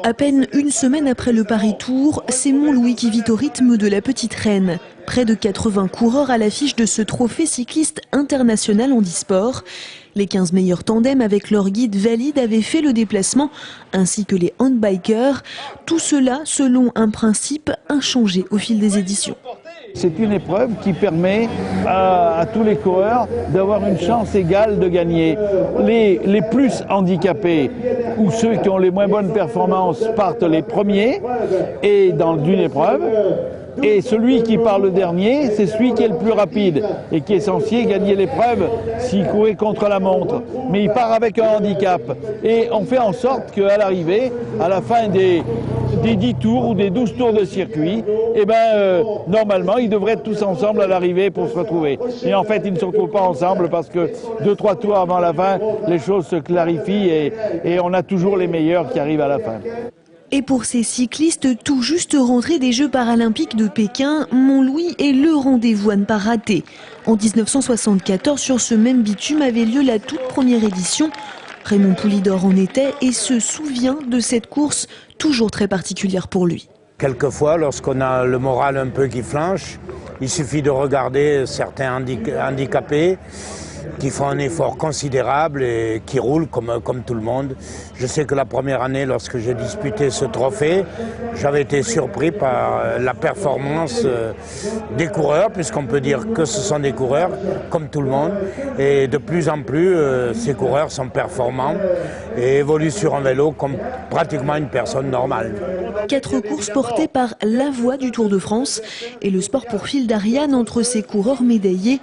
À peine une semaine après le Paris-Tours, c'est Montlouis qui vit au rythme de la petite reine. Près de 80 coureurs à l'affiche de ce trophée cycliste international handisport. Les 15 meilleurs tandems avec leur guide valide avaient fait le déplacement, ainsi que les handbikers. Tout cela selon un principe inchangé au fil des éditions. C'est une épreuve qui permet à tous les coureurs d'avoir une chance égale de gagner. Les plus handicapés ou ceux qui ont les moins bonnes performances partent les premiers et dans une épreuve. Et celui qui part le dernier, c'est celui qui est le plus rapide et qui est censé gagner l'épreuve s'il courait contre la montre. Mais il part avec un handicap. Et on fait en sorte qu'à l'arrivée, à la fin des 10 tours ou des 12 tours de circuit, normalement, ils devraient être tous ensemble à l'arrivée pour se retrouver. Et en fait, ils ne se retrouvent pas ensemble parce que 2-3 tours avant la fin, les choses se clarifient et on a toujours les meilleurs qui arrivent à la fin. Et pour ces cyclistes tout juste rentrés des Jeux paralympiques de Pékin, Montlouis est le rendez-vous à ne pas rater. En 1974, sur ce même bitume avait lieu la toute première édition. Raymond Poulidor en était et se souvient de cette course toujours très particulière pour lui. Quelquefois, lorsqu'on a le moral un peu qui flanche, il suffit de regarder certains handicapés qui font un effort considérable et qui roulent comme tout le monde. Je sais que la première année, lorsque j'ai disputé ce trophée, j'avais été surpris par la performance des coureurs, puisqu'on peut dire que ce sont des coureurs, comme tout le monde. Et de plus en plus, ces coureurs sont performants et évoluent sur un vélo comme pratiquement une personne normale. 4 courses portées par la voix du Tour de France et le sport pour fil d'Ariane entre ces coureurs médaillés.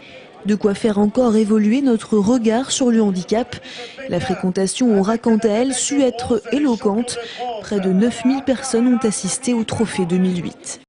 De quoi faire encore évoluer notre regard sur le handicap. La fréquentation aura quant à elle su être éloquente. Près de 9000 personnes ont assisté au trophée 2008.